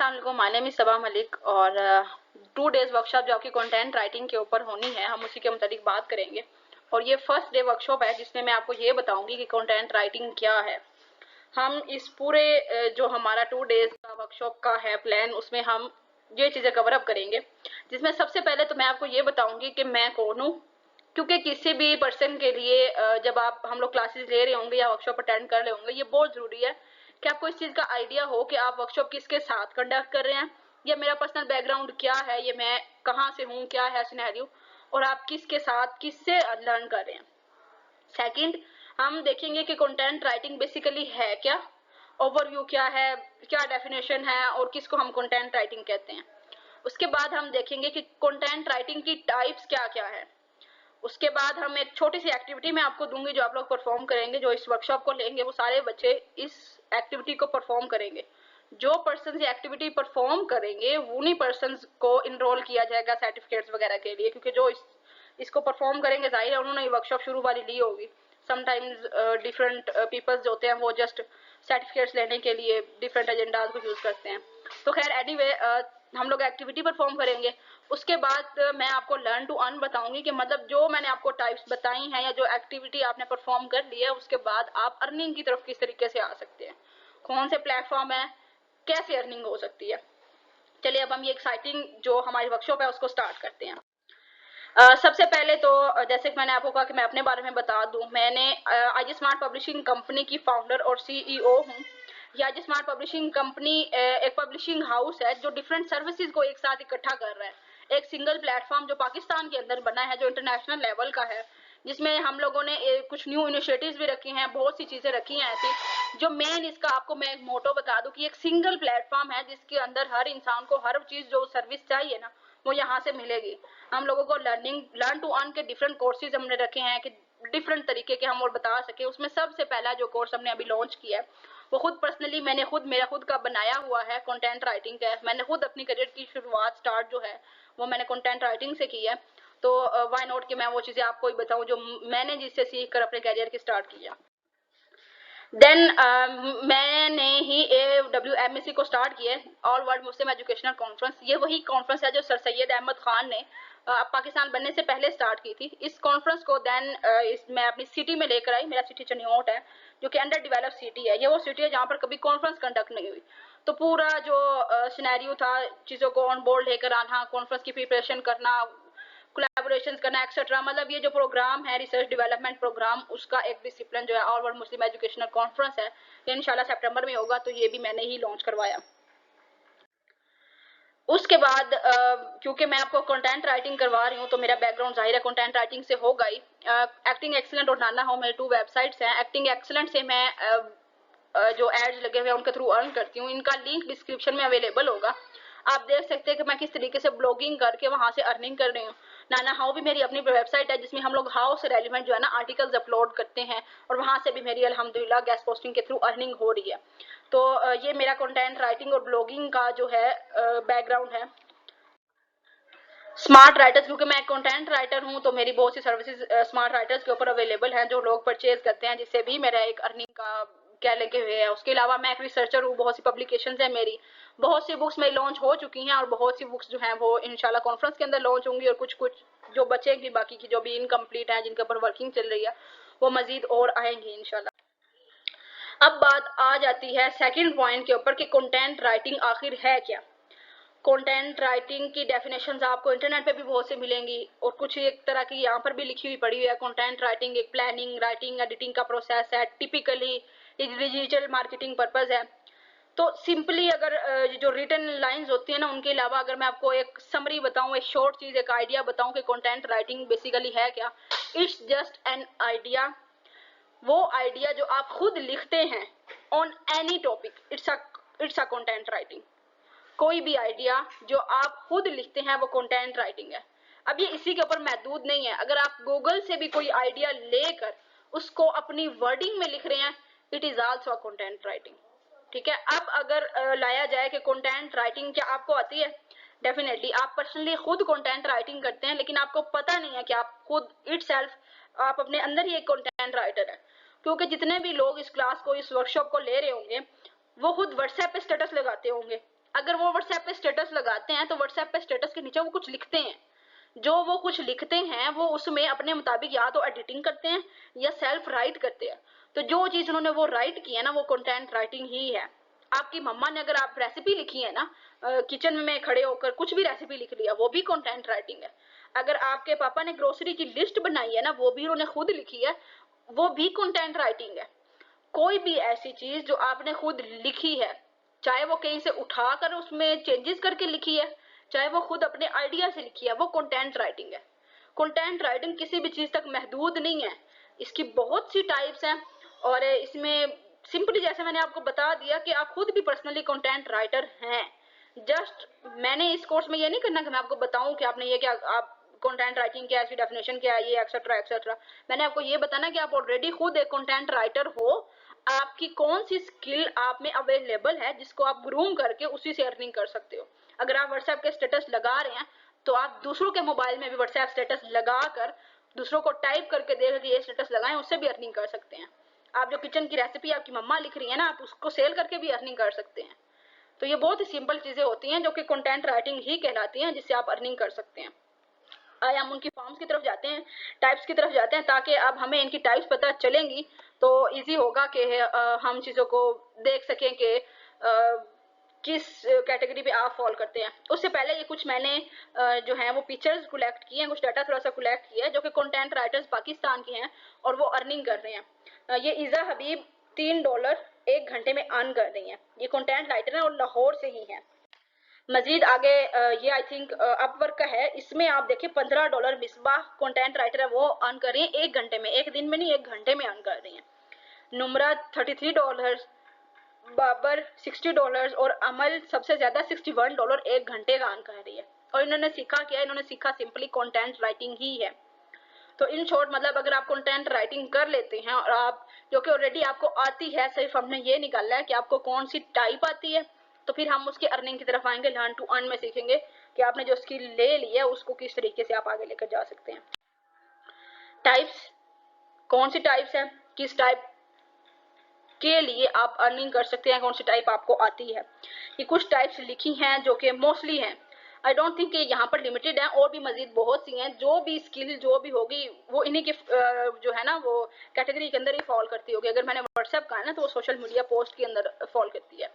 अस्सलाम वालेकुम, my name is सबा मलिक और 2 डेज़ वर्कशॉप जो आपकी कंटेंट राइटिंग के ऊपर होनी है, हम उसी के मुताबिक बात करेंगे। और ये फर्स्ट डे वर्कशॉप है जिसमें मैं आपको ये बताऊंगी कि कंटेंट राइटिंग क्या है। हम इस पूरे जो हमारा 2 डेज़ का वर्कशॉप का है प्लान, उसमें हम ये चीज़ें कवर अप करेंगे, जिसमें सबसे पहले तो मैं आपको ये बताऊंगी कि मैं कौन हूँ। क्योंकि किसी भी पर्सन के लिए जब आप हम लोग क्लासेस ले रहे होंगे या वर्कशॉप अटेंड कर रहे होंगे, ये बहुत ज़रूरी है कि आपको इस चीज़ का आइडिया हो कि आप वर्कशॉप किसके साथ कंडक्ट कर रहे हैं, या मेरा पर्सनल बैकग्राउंड क्या है, ये मैं कहाँ से हूँ, क्या है सिनेरियो, और आप किसके साथ किससे लर्न कर रहे हैं। सेकंड, हम देखेंगे कि कंटेंट राइटिंग बेसिकली है क्या, ओवरव्यू क्या है, क्या डेफिनेशन है और किसको हम कंटेंट राइटिंग कहते हैं। उसके बाद हम देखेंगे कि कंटेंट राइटिंग की टाइप्स क्या क्या है। उसके बाद हम एक छोटी सी एक्टिविटी मैं आपको दूंगी जो आप लोग परफॉर्म करेंगे। जो इस वर्कशॉप को लेंगे वो सारे बच्चे इस एक्टिविटी को परफॉर्म करेंगे। जो पर्सन ये एक्टिविटी परफॉर्म करेंगे उन्हीं पर्सन को इनरोल किया जाएगा सर्टिफिकेट्स वगैरह के लिए, क्योंकि जो इसको परफॉर्म करेंगे जाहिर है उन्होंने ये वर्कशॉप शुरू वाली ली होगी। समटाइम्स डिफरेंट पीपल्स जो होते हैं वो जस्ट सर्टिफिकेट्स लेने के लिए डिफरेंट एजेंडाज को यूज करते हैं। तो खैर एनीवे हम लोग एक्टिविटी परफॉर्म करेंगे। उसके बाद मैं आपको लर्न टू अर्न बताऊंगी कि मतलब जो मैंने आपको टाइप्स बताई हैं या जो एक्टिविटी आपने परफॉर्म कर ली है, उसके बाद आप अर्निंग की तरफ किस तरीके से आ सकते हैं, कौन से प्लेटफॉर्म है, कैसे अर्निंग हो सकती है। चलिए अब हम ये एक्साइटिंग जो हमारी वर्कशॉप है उसको स्टार्ट करते हैं। सबसे पहले तो जैसे कि मैंने आपको कहा कि मैं अपने बारे में बता दूं, मैंने आईजी स्मार्ट पब्लिशिंग कंपनी की फाउंडर और सीईओ हूं। ये आईजी स्मार्ट पब्लिशिंग कंपनी एक पब्लिशिंग हाउस है जो डिफरेंट सर्विसेज को एक साथ इकट्ठा कर रहा है। एक सिंगल प्लेटफॉर्म जो पाकिस्तान के अंदर बना है, जो इंटरनेशनल लेवल का है, जिसमें हम लोगों ने कुछ न्यू इनिशिएटिव्स भी रखी हैं, बहुत सी चीजें रखी हैं ऐसी। जो मेन इसका आपको मैं एक मोटो बता दूं कि एक सिंगल प्लेटफॉर्म है जिसके अंदर हर इंसान को हर चीज जो सर्विस चाहिए ना वो यहाँ से मिलेगी। हम लोगों को लर्न टू अर्न के डिफरेंट कोर्सेज हमने रखे हैं कि डिफरेंट तरीके के हम और बता सके। उसमें सबसे पहला जो कोर्स हमने अभी लॉन्च किया है वो खुद पर्सनली मेरा खुद का बनाया हुआ है, कंटेंट राइटिंग का है। मैंने खुद अपनी करियर की शुरुआत स्टार्ट जो है वो मैंने कंटेंट राइटिंग से की है। तो व्हाई नॉट कि मैं वो चीजें आपको ही बताऊं जो मैंने जिससे सीख कर अपने करियर की स्टार्ट किया। देन मैंने ही AWMEC को स्टार्ट किया, all world Muslim educational conference. ये वही कॉन्फ्रेंस है जो सर सैयद अहमद खान ने पाकिस्तान बनने से पहले स्टार्ट की थी। इस कॉन्फ्रेंस को देन मैं अपनी सिटी में लेकर आई। मेरा सिटी चनियोट है जो कि अंडर डेवलप सिटी है। ये वो सिटी है जहाँ पर कभी कॉन्फ्रेंस कंडक्ट नहीं हुई। तो पूरा जो सिनेरियो था, चीज़ों को ऑन बोर्ड लेकर आना, कॉन्फ्रेंस की प्रिपरेशन करना, कोलैबोरेशंस करना एक्सेट्रा, मतलब ये जो प्रोग्राम है रिसर्च डेवलपमेंट प्रोग्राम, उसका एक डिसिप्लिन जो है all world Muslim educational conference है। ये इंशाल्लाह सितंबर में होगा, तो ये भी मैंने ही लॉन्च करवाया। उसके बाद क्योंकि मैं आपको कंटेंट राइटिंग करवा रही हूँ तो मेरा बैकग्राउंड जाहिर है कंटेंट राइटिंग से होगा ही। एक्टिंग एक्सीलेंट और नाना हो मेरे 2 वेबसाइट्स हैं। एक्टिंग एक्सीलेंट से मैं जो एड्स लगे हुए हैं उनके थ्रू अर्न करती हूँ। इनका लिंक डिस्क्रिप्शन में अवेलेबल होगा, आप देख सकते हैं कि मैं किस तरीके से ब्लॉगिंग करके वहां से अर्निंग कर रही हूँ। नाना हाउ भी मेरी अपनी वेबसाइट है जिसमें हम लोग हाउ से रेलिवेंट जो है ना आर्टिकल्स अपलोड करते हैं, और वहां से भी मेरी अल्हम्दुलिल्लाह गेस्ट पोस्टिंग के थ्रू अर्निंग हो रही है। तो ये मेरा कंटेंट राइटिंग और ब्लॉगिंग का जो है बैकग्राउंड है। स्मार्ट राइटर्स, क्योंकि मैं कंटेंट राइटर हूं तो मेरी बहुत सी सर्विसेज स्मार्ट राइटर्स के ऊपर अवेलेबल हैं जो लोग परचेज करते हैं, जिससे भी मेरा एक अर्निंग का क्या लगे हुए है। उसके अलावा मैं एक रिसर्चर हूँ, बहुत सी पब्लिकेशंस है मेरी, बहुत सी बुक्स मेरी लॉन्च हो चुकी हैं और बहुत सी बुक्स जो हैं वो इंशाल्लाह कॉन्फ्रेंस के अंदर लॉन्च होंगी, और कुछ कुछ जो बचेंगी बाकी की जो भी इनकम्प्लीट है जिनके ऊपर वर्किंग चल रही है वो मजीद और आएंगी इंशाल्लाह। अब बात आ जाती है सेकंड पॉइंट के ऊपर कि कंटेंट राइटिंग आखिर है क्या। कंटेंट राइटिंग की डेफिनेशंस आपको इंटरनेट पे भी बहुत से मिलेंगी और कुछ एक तरह की यहाँ पर भी लिखी हुई पड़ी हुई है। कंटेंट राइटिंग एक प्लानिंग, राइटिंग, एडिटिंग का प्रोसेस है। टिपिकली डिजिटल मार्केटिंग पर्पस है। तो सिंपली अगर जो रिटन लाइंस होती है ना उनके अलावा अगर मैं आपको एक समरी बताऊं, एक शॉर्ट चीज, एक आइडिया बताऊं कि कंटेंट राइटिंग बेसिकली है क्या, इट्स जस्ट एन आइडिया। वो आइडिया जो आप खुद लिखते हैं on any topic, it's a content writing. कोई भी आइडिया जो आप खुद लिखते हैं वो कंटेंट राइटिंग है। अब ये इसी के ऊपर महदूद नहीं है, अगर आप गूगल से भी कोई आइडिया लेकर उसको अपनी वर्डिंग में लिख रहे हैं, it is also content writing. ठीक है। अब अगर लाया जाए कि कंटेंट राइटिंग क्या आपको आती है, डेफिनेटली आप पर्सनली खुद कंटेंट राइटिंग करते हैं, लेकिन आपको पता नहीं है कि आप खुद इटसेल्फ आप अपने अंदर ही एक कंटेंट राइटर है। क्योंकि जितने भी लोग इस क्लास को, इस वर्कशॉप को ले रहे होंगे वो खुद व्हाट्सएप पे स्टेटस लगाते होंगे, अगर वो व्हाट्सएप पे स्टेटस लगाते हैं तो व्हाट्सएप पे स्टेटस के नीचे वो कुछ लिखते हैं, जो वो कुछ लिखते हैं वो उसमें अपने मुताबिक या तो एडिटिंग करते हैं या सेल्फ राइट करते हैं। तो जो चीज उन्होंने वो राइट की है ना, वो कंटेंट राइटिंग ही है। आपकी मम्मा ने अगर आप रेसिपी लिखी है ना, किचन में खड़े होकर कुछ भी रेसिपी लिख लिया, वो भी कंटेंट राइटिंग है। अगर आपके पापा ने ग्रोसरी की लिस्ट बनाई है ना, वो भी उन्होंने खुद लिखी है, वो भी कंटेंट राइटिंग है। कोई भी ऐसी चीज जो आपने खुद लिखी है, चाहे वो कहीं से उठाकर उसमें चेंजेस करके लिखी है, चाहे वो खुद अपने आइडिया से लिखी है, वो कंटेंट राइटिंग है। कंटेंट राइटिंग किसी भी चीज तक महदूद नहीं है, इसकी बहुत सी टाइप्स हैं। और इसमें सिंपली जैसे मैंने आपको बता दिया कि आप खुद भी पर्सनली कंटेंट राइटर हैं। जस्ट मैंने इस कोर्स में ये नहीं करना कि मैं आपको बताऊं कि आपने ये क्या, आप कंटेंट राइटिंग क्या है, इसकी डेफिनेशन क्या है, ये एक्सेट्रा एक्सेट्रा। मैंने आपको ये बताना कि आप ऑलरेडी खुद एक कंटेंट राइटर हो, आपकी कौन सी स्किल आप में अवेलेबल है जिसको आप ग्रूम करके उसी से अर्निंग कर सकते हो। अगर आप व्हाट्सएप के स्टेटस लगा रहे हैं तो आप दूसरों के मोबाइल में भी व्हाट्सएप स्टेटस लगाकर दूसरों को टाइप करके देकर कि ये स्टेटस लगाएं, उससे भी अर्निंग कर सकते हैं। आप जो किचन की रेसिपी आपकी मम्मा लिख रही है ना, आप उसको सेल करके भी अर्निंग कर सकते हैं। तो ये बहुत ही सिंपल चीजें होती हैं जो कि कंटेंट राइटिंग ही कहलाती हैं, जिससे आप अर्निंग कर सकते हैं। आइए हम उनकी फॉर्म्स की तरफ जाते हैं, टाइप्स की तरफ जाते हैं, ताकि अब हमें इनकी टाइप्स पता चलेंगी तो इजी होगा कि हम चीज़ों को देख सकें कि किस कैटेगरी पे आप फॉल करते हैं। उससे पहले ये कुछ मैंने जो है वो पिक्चर्स कलेक्ट किए हैं, कुछ डाटा थोड़ा सा कलेक्ट किया है जो कि कंटेंट राइटर्स पाकिस्तान के हैं और वो अर्निंग कर रहे हैं। ये इज़ा हबीब $3 1 घंटे में अर्न कर रही हैं। ये कंटेंट राइटर है और लाहौर से ही है। मजीद आगे ये आई थिंक अपवर्क का है, इसमें आप देखिए $15 मिसबा कंटेंट राइटर है, वो अर्न कर रही है 1 घंटे में, एक दिन में नहीं 1 घंटे में अर्न कर रही है। नुमरा $33, बाबर $60 और अमल सबसे ज्यादा $61 1 घंटे का अर्न कर रही है। और इन्होंने सीखा क्या है, इन्होंने सीखा सिंपली कंटेंट राइटिंग ही है। तो इन शॉर्ट मतलब अगर आप कंटेंट राइटिंग कर लेते हैं और आप जो कि ऑलरेडी आपको आती है, सिर्फ हमने ये निकाला है कि आपको कौन सी टाइप आती है, तो फिर हम उसके अर्निंग की तरफ आएंगे। लर्न टू अर्न में सीखेंगे कि आपने जो स्किल ले ली है उसको किस तरीके से आप आगे लेकर जा सकते हैं। टाइप्स, कौन सी टाइप्स है, किस टाइप के लिए आप अर्निंग कर सकते हैं, कौन सी टाइप आपको आती है। ये कुछ टाइप्स लिखी हैं जो कि मोस्टली हैं, आई डोंट थिंक कि यहाँ पर लिमिटेड है, और भी मजीद बहुत सी हैं। जो भी स्किल जो भी होगी वो इन्हीं के जो है ना वो कैटेगरी के अंदर ही फॉल करती होगी। अगर मैंने व्हाट्सएप कहा है ना तो वो सोशल मीडिया पोस्ट के अंदर फॉल करती है।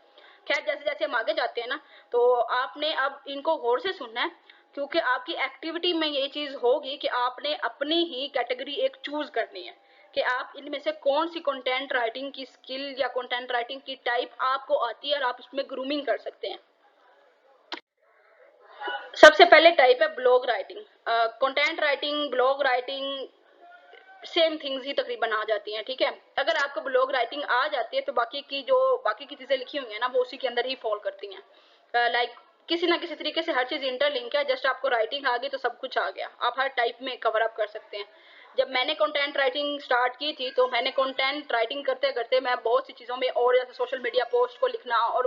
खैर जैसे जैसे हम आगे जाते हैं ना, तो आपने अब इनको गौर से सुनना है, क्योंकि आपकी एक्टिविटी में ये चीज होगी कि आपने अपनी ही कैटेगरी एक चूज करनी है कि आप इनमें से कौन सी कंटेंट राइटिंग की स्किल या कंटेंट राइटिंग की टाइप आपको आती है और आप उसमें ग्रूमिंग कर सकते हैं। सबसे पहले टाइप है blog writing. Content writing, blog writing same things ही तकरीबन आ जाती हैं, ठीक है। अगर आपको ब्लॉग राइटिंग आ जाती है तो बाकी की चीजें लिखी हुई है ना वो उसी के अंदर ही फॉल करती हैं। लाइक किसी ना किसी तरीके से हर चीज इंटरलिंक है, जस्ट आपको राइटिंग आ गई तो सब कुछ आ गया, आप हर टाइप में कवर अप कर सकते हैं। जब मैंने कंटेंट राइटिंग स्टार्ट की थी तो मैंने कंटेंट राइटिंग करते करते मैं बहुत सी चीज़ों में, और जैसे सोशल मीडिया पोस्ट को लिखना और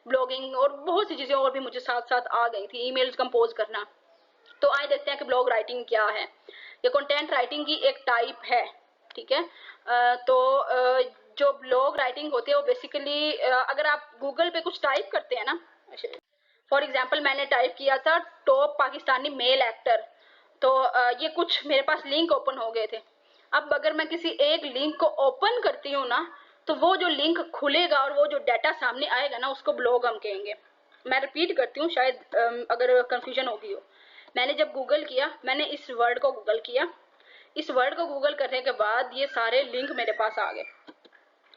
ब्लॉगिंग और बहुत सी चीज़ें और भी मुझे साथ साथ आ गई थी, ईमेल्स कंपोज करना। तो आइए देखते हैं कि ब्लॉग राइटिंग क्या है। ये कंटेंट राइटिंग की एक टाइप है, ठीक है। जो ब्लॉग राइटिंग होती है वो बेसिकली अगर आप गूगल पे कुछ टाइप करते हैं ना, फॉर एग्जांपल मैंने टाइप किया था टॉप पाकिस्तानी मेल एक्टर, तो ये कुछ मेरे पास लिंक ओपन हो गए थे। अब अगर मैं किसी एक लिंक को ओपन करती हूँ ना, तो वो जो लिंक खुलेगा और वो जो डाटा सामने आएगा ना उसको ब्लॉग हम कहेंगे। मैं रिपीट करती हूँ, शायद अगर कंफ्यूजन होगी हो। मैंने जब गूगल किया, मैंने इस वर्ड को गूगल किया, इस वर्ड को गूगल करने के बाद ये सारे लिंक मेरे पास आ गए।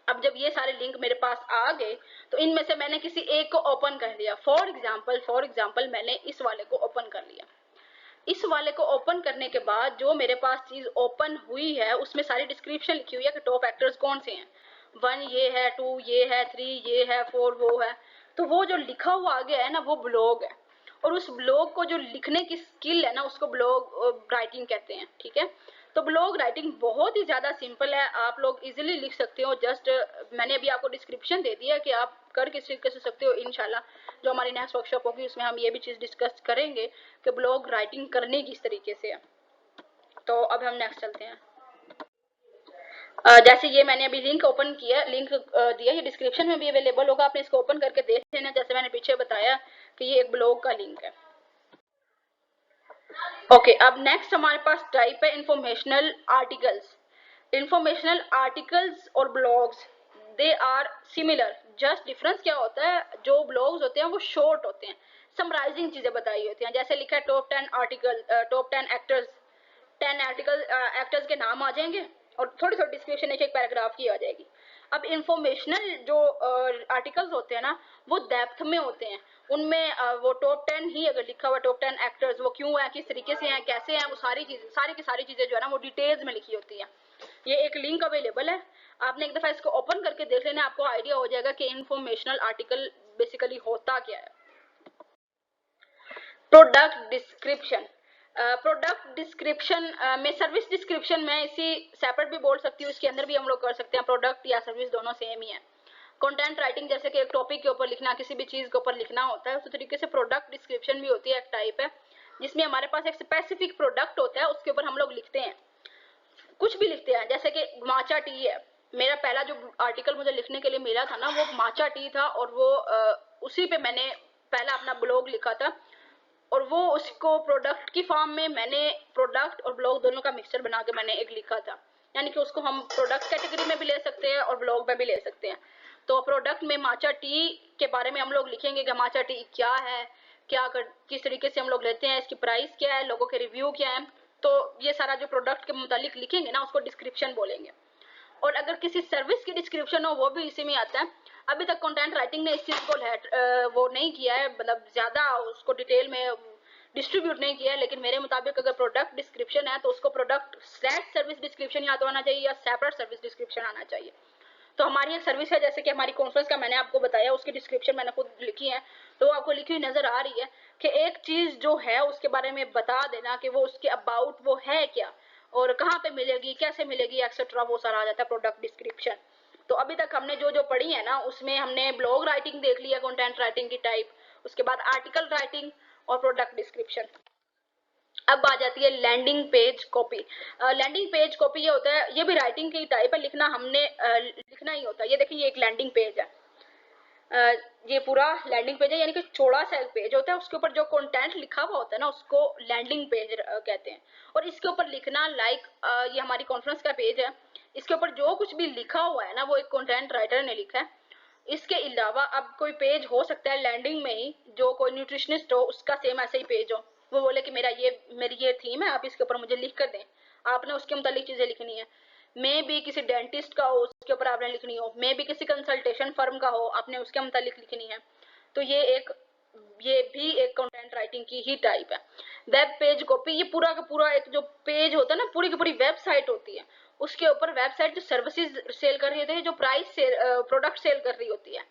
अब जब ये सारे लिंक मेरे पास आ गए तो इनमें से मैंने किसी एक को ओपन कर लिया। फॉर एग्जाम्पल मैंने इस वाले को ओपन कर लिया। इस वाले को ओपन करने के बाद जो मेरे पास चीज ओपन हुई है उसमें सारी डिस्क्रिप्शन लिखी हुई है कि टॉप एक्टर्स कौन से हैं। 1 ये है, 2 ये है, 3 ये है, 4 वो है। तो वो जो लिखा हुआ आ गया है ना वो ब्लॉग है, और उस ब्लॉग को जो लिखने की स्किल है ना उसको ब्लॉग राइटिंग कहते हैं, ठीक है। तो ब्लॉग राइटिंग बहुत ही ज्यादा सिंपल है, आप लोग इजीली लिख सकते हो। जस्ट मैंने अभी आपको डिस्क्रिप्शन दे दिया कि आप कर किस तरीके से सकते हो। इंशाल्लाह जो हमारी नेक्स्ट वर्कशॉप होगी उसमें हम ये भी चीज डिस्कस करेंगे कि ब्लॉग राइटिंग करने किस तरीके से है। तो अब हम नेक्स्ट चलते हैं। जैसे ये मैंने अभी लिंक ओपन किया, लिंक दिया, ये डिस्क्रिप्शन में भी अवेलेबल होगा, आपने इसको ओपन करके देख लेना। जैसे मैंने पीछे बताया कि ये एक ब्लॉग का लिंक है। ओके, अब नेक्स्ट हमारे पास टाइप है इंफॉर्मेशनल आर्टिकल्स। इंफॉर्मेशनल आर्टिकल्स और blogs they are similar, just difference क्या होता है, जो ब्लॉग्स होते हैं वो शॉर्ट होते हैं, समराइजिंग चीजें बताई होती हैं। जैसे लिखा है top 10 article, top 10 actors, 10 article actors के नाम आ जाएंगे और थोड़ी थोड़ी डिस्क्रिप्शन एक पैराग्राफ की आ जाएगी। अब इंफॉर्मेशनल जो आर्टिकल्स होते हैं ना, वो डेप्थ में होते हैं, उनमें वो टॉप 10 ही अगर लिखा हुआ, टॉप 10 एक्टर्स, वो क्यों है, किस तरीके से हैं, कैसे हैं, वो सारी चीजें, सारी की सारी चीजें जो है ना वो डिटेल्स में लिखी होती है। ये एक लिंक अवेलेबल है, आपने एक दफा इसको ओपन करके देख लेना, आपको आइडिया हो जाएगा कि इंफॉर्मेशनल आर्टिकल बेसिकली होता क्या है। प्रोडक्ट डिस्क्रिप्शन, प्रोडक्ट डिस्क्रिप्शन में सर्विस डिस्क्रिप्शन में इसी सेपरेट भी बोल सकती हूँ, इसके अंदर भी हम लोग कर सकते हैं, प्रोडक्ट या सर्विस दोनों सेम ही है। कंटेंट राइटिंग जैसे कि एक टॉपिक के ऊपर लिखना, किसी भी चीज के ऊपर लिखना होता है, उसी तरीके से प्रोडक्ट डिस्क्रिप्शन भी होती है, एक टाइप है जिसमें हमारे पास एक स्पेसिफिक प्रोडक्ट होता है, उसके ऊपर हम लोग लिखते हैं, कुछ भी लिखते हैं। जैसे कि माचा टी है, मेरा पहला जो आर्टिकल मुझे लिखने के लिए मिला था ना, वो माचा टी था, और वो उसी पे मैंने पहला अपना ब्लॉग लिखा था, और वो उसको प्रोडक्ट की फॉर्म में मैंने प्रोडक्ट और ब्लॉग दोनों का मिक्सचर बना के मैंने एक लिखा था। यानी कि उसको हम प्रोडक्ट कैटेगरी में भी ले सकते हैं और ब्लॉग में भी ले सकते हैं। तो प्रोडक्ट में माचा टी के बारे में हम लोग लिखेंगे कि माचा टी क्या है, किस तरीके से हम लोग लेते हैं, इसकी प्राइस क्या है, लोगों के रिव्यू क्या है। तो ये सारा जो प्रोडक्ट के मुतालिक लिखेंगे ना, उसको डिस्क्रिप्शन बोलेंगे। और अगर किसी सर्विस की डिस्क्रिप्शन हो, वो भी इसी में आता है। अभी तक कंटेंट राइटिंग ने इस चीज को वो नहीं किया है, मतलब ज्यादा उसको डिटेल में डिस्ट्रीब्यूट नहीं किया है, लेकिन मेरे मुताबिक अगर प्रोडक्ट डिस्क्रिप्शन है तो उसको प्रोडक्ट स्लैश सर्विस डिस्क्रिप्शन या तो आना चाहिए या सेपरेट सर्विस डिस्क्रिप्शन आना चाहिए। तो हमारी एक सर्विस है, जैसे कि हमारी कॉन्फ्रेंस का मैंने आपको बताया, उसकी डिस्क्रिप्शन मैंने खुद लिखी है, तो आपको लिखी हुई नजर आ रही है कि एक चीज जो है उसके बारे में बता देना कि वो उसके अबाउट वो है क्या, और कहाँ पे मिलेगी, कैसे मिलेगी, एक्सेट्रा, वो सारा आ जाता है प्रोडक्ट डिस्क्रिप्शन। तो अभी तक हमने जो जो पढ़ी है ना, उसमें हमने ब्लॉग राइटिंग देख लिया, कंटेंट राइटिंग की टाइप, उसके बाद आर्टिकल राइटिंग और प्रोडक्ट डिस्क्रिप्शन। अब आ जाती है landing page copy. Landing page copy ये होता है, ये भी राइटिंग की टाइप है, लिखना हमने लिखना ही होता है। ये देखिए, ये एक लैंडिंग पेज है, ये पूरा लैंडिंग पेज है, यानी कि चौड़ा सा एक पेज होता है, उसके ऊपर जो कंटेंट लिखा हुआ होता है ना, उसको लैंडिंग पेज कहते हैं। और इसके ऊपर लिखना लाइक ये हमारी कॉन्फ्रेंस का पेज है, इसके ऊपर जो कुछ भी लिखा हुआ है ना, वो एक कंटेंट राइटर ने लिखा है। इसके अलावा अब कोई पेज हो सकता है लैंडिंग में ही, जो कोई न्यूट्रिशनिस्ट हो उसका सेम ऐसे ही पेज हो, वो बोले कि मेरी ये थीम है, आप इसके ऊपर मुझे लिख कर दें, आपने उसके मुतालिक चीजें लिखनी है। मे भी किसी डेंटिस्ट का हो, उसके ऊपर आपने लिखनी हो, मे भी किसी कंसल्टेशन फर्म का हो, आपने उसके मुतालिक लिखनी है। तो ये भी एक कंटेंट राइटिंग की ही टाइप है। वेब पेज कॉपी, ये पूरा का पूरा एक जो पेज होता है ना, पूरी की पूरी वेबसाइट होती है, उसके ऊपर वेबसाइट जो सर्विसेज सेल कर रही होती है, जो प्राइस प्रोडक्ट सेल कर रही होती है,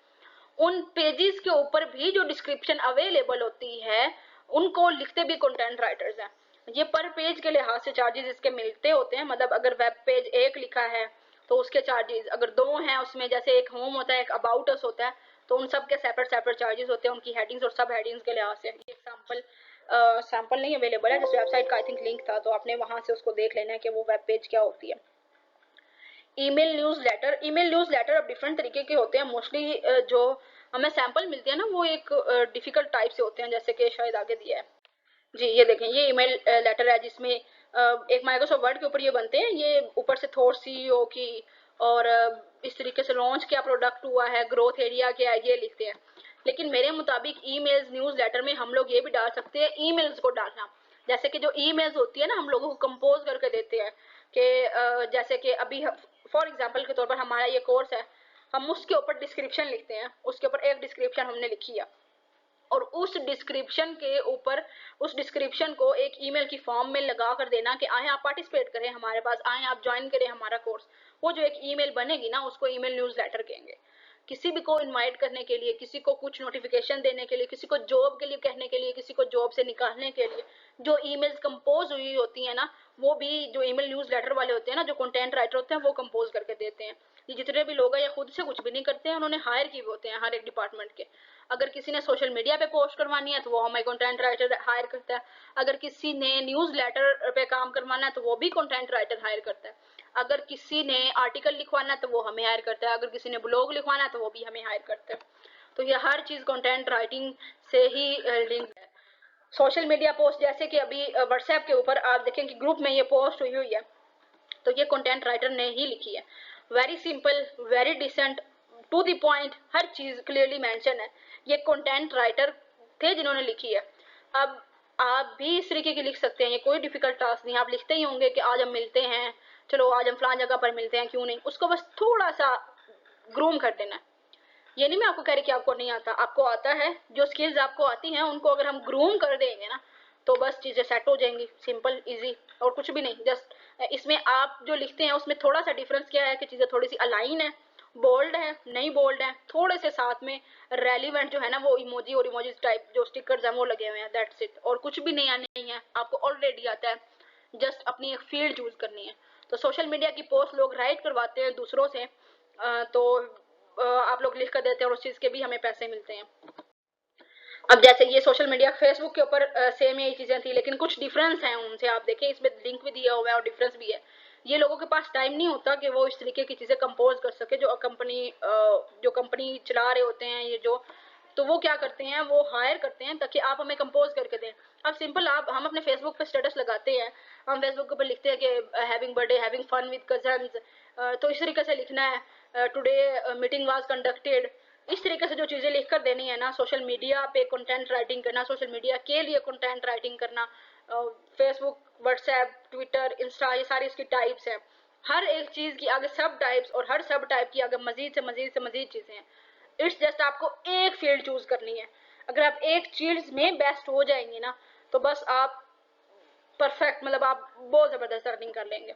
उन पेजेस के ऊपर भी जो डिस्क्रिप्शन अवेलेबल होती है, उनको लिखते भी कंटेंट राइटर्स हैं। ये पर पेज के लिहाज से चार्जेस इसके मिलते होते हैं, मतलब अगर वेब पेज एक लिखा है तो उसके चार्जेस, अगर दो हैं उसमें, जैसे एक होम होता है, एक अबाउट अस होता है, तो उन सब के सेपरेट सेपरेट चार्जेस होते हैं, उनकी हेडिंग्स और सब हेडिंग्स के लिहाज से। ये सैंपल नहीं अवेलेबल है, जिस वेबसाइट का आई थिंक लिंक था, तो आपने वहां से उसको देख लेना है कि वो वेब पेज क्या होती है। Email newsletter, email newsletter अब डिफरेंट तरीके के होते हैं। मोस्टली जो हमें सैंपल मिलते हैं ना, वो एक डिफिकल्ट टाइप से होते हैं, जैसे कि शायद आगे दिया है जी, ये देखें, ये ईमेल लेटर है, जिसमें एक माइक्रोसॉफ्ट वर्ड के ऊपर ये बनते हैं, ये ऊपर से थॉट सीईओ की, और इस तरीके से लॉन्च क्या प्रोडक्ट हुआ है, ग्रोथ एरिया क्या है, ये लिखते हैं। लेकिन मेरे मुताबिक ईमेल्स न्यूज लेटर में हम लोग ये भी डाल सकते हैं, ईमेल्स को डालना, जैसे कि जो ईमेल्स होती है ना, हम लोगों को कंपोज करके देते हैं कि जैसे कि अभी फॉर एग्जांपल के तौर पर हमारा ये कोर्स है, हम उसके ऊपर डिस्क्रिप्शन लिखते हैं, उसके ऊपर एक डिस्क्रिप्शन हमने लिखी है, और उस डिस्क्रिप्शन के ऊपर, उस डिस्क्रिप्शन को एक ईमेल की फॉर्म में लगा कर देना कि आए आप पार्टिसिपेट करें हमारे पास, आए आप ज्वाइन करें हमारा कोर्स। वो जो एक ईमेल बनेगी ना, उसको ईमेल न्यूज लेटर कहेंगे। किसी भी को इनवाइट करने के लिए, किसी को कुछ नोटिफिकेशन देने के लिए, किसी को जॉब के लिए कहने के लिए, किसी को जॉब से निकालने के लिए, जो ईमेल्स कंपोज हुई होती है ना, वो भी जो ईमेल न्यूज लेटर वाले होते हैं ना, जो कंटेंट राइटर होते हैं, वो कंपोज करके देते हैं। ये जितने भी लोग हैं, ये खुद से कुछ भी नहीं करते हैं, उन्होंने हायर किए होते हैं हर एक डिपार्टमेंट के। अगर किसी ने सोशल मीडिया पे पोस्ट करवानी है तो वो हमें कंटेंट राइटर हायर करता है, अगर किसी ने न्यूज लेटर पे काम करवाना है तो वो भी कंटेंट राइटर हायर करता है। अगर किसी ने आर्टिकल लिखवाना है तो वो हमें हायर करता है, अगर किसी ने ब्लॉग लिखवाना है तो वो भी हमें हायर करता है। तो ये हर चीज़ कंटेंट राइटिंग से ही लिंक है। सोशल मीडिया पोस्ट, जैसे कि अभी व्हाट्सएप के ऊपर आप देखें कि ग्रुप में ये पोस्ट हुई हुई है, तो ये कंटेंट राइटर ने ही लिखी है। Very simple, very decent, to the point, हर चीज़ क्लियरली मेंशन है। ये कंटेंट राइटर थे जिन्होंने लिखी है। अब आप भी इस तरीके की लिख सकते हैं, ये कोई डिफिकल्ट टास्क नहीं। आप लिखते ही होंगे कि आज हम मिलते हैं, चलो आज हम फलां जगह पर मिलते हैं, क्यों नहीं। उसको बस थोड़ा सा ग्रूम कर देना है। ये नहीं मैं आपको कह रही कि आपको नहीं आता, आपको आता है। जो स्किल्स आपको आती हैं उनको अगर हम ग्रूम कर देंगे ना तो बस चीज़ें सेट हो जाएंगी। सिंपल, इजी, और कुछ भी नहीं। जस्ट इसमें आप जो लिखते हैं उसमें थोड़ा सा डिफरेंस क्या है कि चीज़ें थोड़ी सी अलाइन है, बोल्ड है, नहीं बोल्ड है, थोड़े से साथ में रेलिवेंट जो है ना वो इमोजी और इमोजी टाइप जो स्टिकर्स हैं वो लगे हुए हैं, दैट्स इट। और कुछ भी नया नहीं है, आपको ऑलरेडी आता है, जस्ट अपनी एक फील्ड चूज करनी है। तो सोशल मीडिया की पोस्ट लोग राइट करवाते हैं दूसरों से, तो आप लोग लिख कर देते हैं और उस चीज़ के भी हमें पैसे मिलते हैं। अब जैसे ये सोशल मीडिया फेसबुक के ऊपर सेम यही चीज़ें थी, लेकिन कुछ डिफरेंस है उनसे। आप देखें इसमें लिंक भी दिया हुआ है और डिफरेंस भी है। ये लोगों के पास टाइम नहीं होता कि वो इस तरीके की चीज़ें कंपोज कर सके, जो कंपनी चला रहे होते हैं ये जो, तो वो क्या करते हैं, वो हायर करते हैं ताकि आप हमें कंपोज करके दें। अब सिंपल, आप हम अपने फेसबुक पे स्टेटस लगाते हैं, हम फेसबुक के ऊपर लिखते हैं कि having birthday, having fun with cousins, तो इस तरीके से लिखना है, टुडे मीटिंग वाज कंडक्टेड। इस तरीके से जो चीज़ें लिख कर देनी है ना, सोशल मीडिया पे कंटेंट राइटिंग करना, सोशल मीडिया के लिए कंटेंट राइटिंग करना, फेसबुक, व्हाट्सएप, ट्विटर, इंस्टा, ये सारी इसकी टाइप्स हैं। हर एक चीज़ की आगे सब टाइप्स, और हर सब टाइप की आगे मजीद से मजीद से मजीद चीज़ें हैं। इट्स जस्ट आपको एक फील्ड चूज करनी है। अगर आप एक चीज में बेस्ट हो जाएंगे ना तो बस आप परफेक्ट, मतलब आप बहुत ज़बरदस्त अर्निंग कर लेंगे।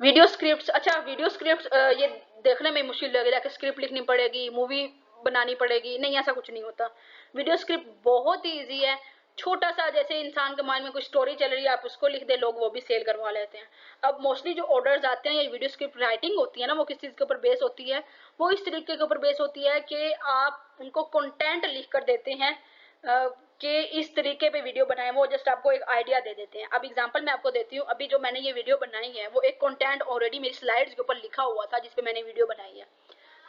वीडियो स्क्रिप्ट, अच्छा वीडियो स्क्रिप्ट ये देखने में मुश्किल लगेगा कि स्क्रिप्ट लिखनी पड़ेगी, मूवी बनानी पड़ेगी, नहीं, ऐसा कुछ नहीं होता। वीडियो स्क्रिप्ट बहुत ही ईजी है। छोटा सा, जैसे इंसान के माइंड में कुछ स्टोरी चल रही है, आप उसको लिख दे, लोग वो भी सेल करवा लेते हैं। अब मोस्टली जो ऑर्डर्स आते हैं, ये वीडियो स्क्रिप्ट राइटिंग होती है ना, वो किस चीज़ के ऊपर बेस होती है, वो इस तरीके के ऊपर बेस होती है कि आप उनको कंटेंट लिख कर देते हैं कि इस तरीके पे वीडियो बनाएं। वो जस्ट आपको एक आइडिया दे देते हैं। अब एग्जांपल मैं आपको देती हूँ। अभी जो मैंने ये वीडियो बनाई है वो एक कंटेंट ऑलरेडी मेरी स्लाइड्स के ऊपर लिखा हुआ था जिस पे मैंने वीडियो बनाई है।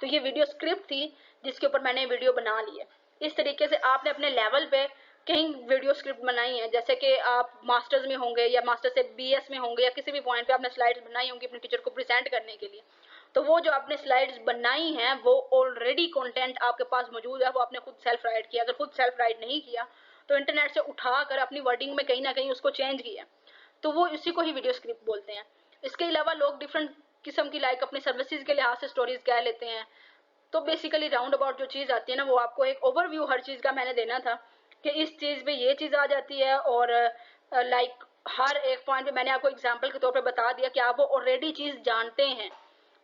तो ये वीडियो स्क्रिप्ट थी जिसके ऊपर मैंने वीडियो बना ली है। इस तरीके से आपने अपने लेवल पे कहीं वीडियो स्क्रिप्ट बनाई है, जैसे कि आप मास्टर्स में होंगे या मास्टर से बीएस में होंगे या किसी भी पॉइंट पे आपने स्लाइड्स बनाई होंगी अपने टीचर को प्रेजेंट करने के लिए, तो वो जो आपने स्लाइड्स बनाई हैं वो ऑलरेडी कंटेंट आपके पास मौजूद है, वो आपने खुद सेल्फ राइट किया। अगर खुद सेल्फ राइट नहीं किया तो इंटरनेट से उठा कर अपनी वर्डिंग में कहीं ना कहीं उसको चेंज किया, तो वो इसी को ही वीडियो स्क्रिप्ट बोलते हैं। इसके अलावा लोग डिफरेंट किस्म की लाइक अपने सर्विसेज के लिहाज से स्टोरीज कह लेते हैं। तो बेसिकली राउंड अबाउट जो चीज़ आती है ना, वो आपको एक ओवरव्यू हर चीज़ का मैंने देना था कि इस चीज़ पे ये चीज़ आ जाती है, और लाइक हर एक पॉइंट पे मैंने आपको एग्जांपल के तौर पे बता दिया कि आप वो ऑलरेडी चीज़ जानते हैं,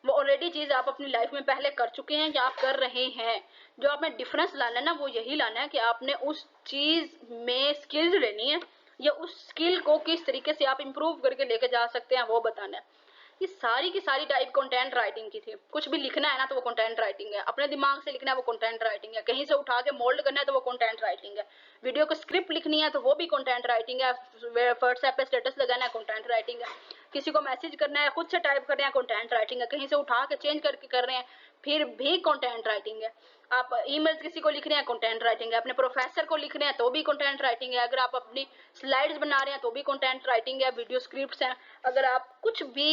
वो ऑलरेडी चीज़ आप अपनी लाइफ में पहले कर चुके हैं या आप कर रहे हैं। जो आप में डिफरेंस लाना है ना, वो यही लाना है कि आपने उस चीज़ में स्किल्स लेनी है, या उस स्किल को किस तरीके से आप इम्प्रूव करके लेके जा सकते हैं वो बताना है। ये सारी की सारी टाइप कंटेंट राइटिंग की थी। कुछ भी लिखना है ना तो वो कंटेंट राइटिंग है, अपने दिमाग से लिखना है वो कंटेंट राइटिंग है, कहीं से उठा के मोल्ड करना है तो वो कंटेंट राइटिंग है, वीडियो को स्क्रिप्ट लिखनी है तो वो भी कंटेंट राइटिंग है, व्हाट्सएप पे स्टेटस लगाना है कंटेंट राइटिंग है, किसी को मैसेज करना है खुद से टाइप करना है कंटेंट राइटिंग है, कहीं से उठा के चेंज करके कर रहे हैं फिर भी कंटेंट राइटिंग है। आप ईमेल्स किसी को लिख रहे हैं कंटेंट राइटिंग है, अपने प्रोफेसर को लिख रहे हैं तो भी कंटेंट राइटिंग है, अगर आप अपनी स्लाइड्स बना रहे हैं तो भी कंटेंट राइटिंग है, वीडियो स्क्रिप्ट्स हैं, अगर आप कुछ भी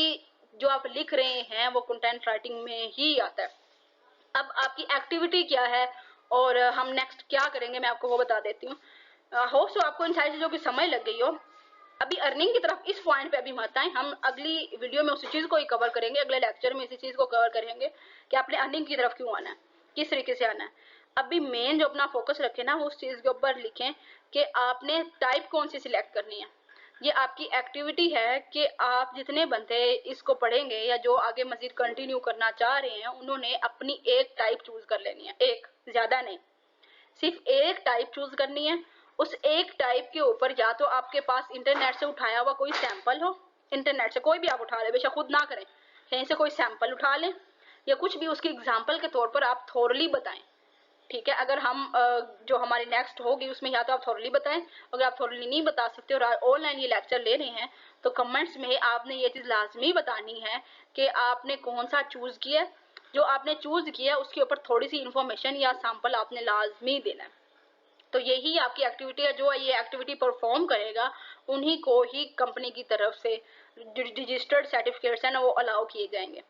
जो आप लिख रहे हैं वो कंटेंट राइटिंग में ही आता है। अब आपकी एक्टिविटी क्या है और हम नेक्स्ट क्या करेंगे मैं आपको वो बता देती हूँ। होप सो आपको इन सारी चीज़ों की समझ लग गई हो। अभी अर्निंग की तरफ इस पॉइंट पे अभी मत आए, हम अगली वीडियो में उसी चीज़ को ही कवर करेंगे, अगले लेक्चर में इसी चीज़ को कवर करेंगे कि आपने अर्निंग की तरफ क्यों आना है, किस तरीके से आना है। अभी मेन जो अपना फोकस रखें ना वो उस चीज़ के ऊपर लिखें कि आपने टाइप कौन सी सिलेक्ट करनी है। ये आपकी एक्टिविटी है कि आप जितने बंदे इसको पढ़ेंगे या जो आगे मजीद कंटिन्यू करना चाह रहे हैं उन्होंने अपनी एक टाइप चूज कर लेनी है, एक, ज़्यादा नहीं, सिर्फ एक टाइप चूज करनी है। उस एक टाइप के ऊपर या तो आपके पास इंटरनेट से उठाया हुआ कोई सैंपल हो, इंटरनेट से कोई भी आप उठा लें, बेशक खुद ना करें, कहीं से कोई सैंपल उठा लें, या कुछ भी उसकी एग्जाम्पल के तौर पर आप थोरली बताएं ठीक है, अगर हम जो हमारी नेक्स्ट होगी उसमें या तो आप थोरली बताएं, अगर आप थोरली नहीं बता सकते और ऑनलाइन ये लेक्चर ले रहे हैं तो कमेंट्स में आपने ये चीज़ लाजमी बतानी है कि आपने कौन सा चूज़ किया, जो आपने चूज़ किया उसके ऊपर थोड़ी सी इंफॉर्मेशन या सैंपल आपने लाजमी देना है। तो यही आपकी एक्टिविटी है, जो ये एक्टिविटी परफॉर्म करेगा उन्हीं को ही कंपनी की तरफ से रजिस्टर्ड सर्टिफिकेट्स हैं ना वो अलाउ किए जाएंगे।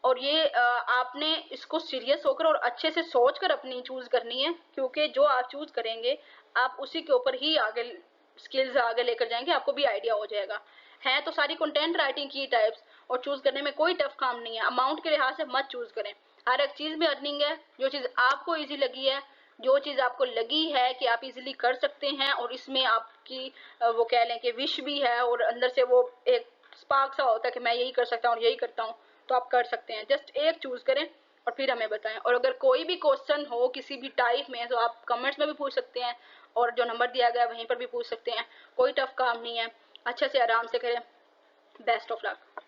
और ये आपने इसको सीरियस होकर और अच्छे से सोच कर अपनी चूज करनी है, क्योंकि जो आप चूज करेंगे आप उसी के ऊपर ही आगे स्किल्स आगे लेकर जाएंगे, आपको भी आइडिया हो जाएगा। है तो सारी कंटेंट राइटिंग की टाइप्स, और चूज करने में कोई टफ काम नहीं है। अमाउंट के लिहाज से मत चूज करें, हर एक चीज में अर्निंग है। जो चीज आपको इजी लगी है, जो चीज आपको लगी है कि आप इजीली कर सकते हैं और इसमें आपकी वो कह लें कि विश भी है और अंदर से वो एक स्पार्क सा होता है कि मैं यही कर सकता हूँ और यही करता हूँ, तो आप कर सकते हैं। जस्ट एक चूज करें और फिर हमें बताएं। और अगर कोई भी क्वेश्चन हो किसी भी टाइप में तो आप कमेंट्स में भी पूछ सकते हैं और जो नंबर दिया गया है वहीं पर भी पूछ सकते हैं। कोई टफ काम नहीं है, अच्छे से आराम से करें। Best of luck.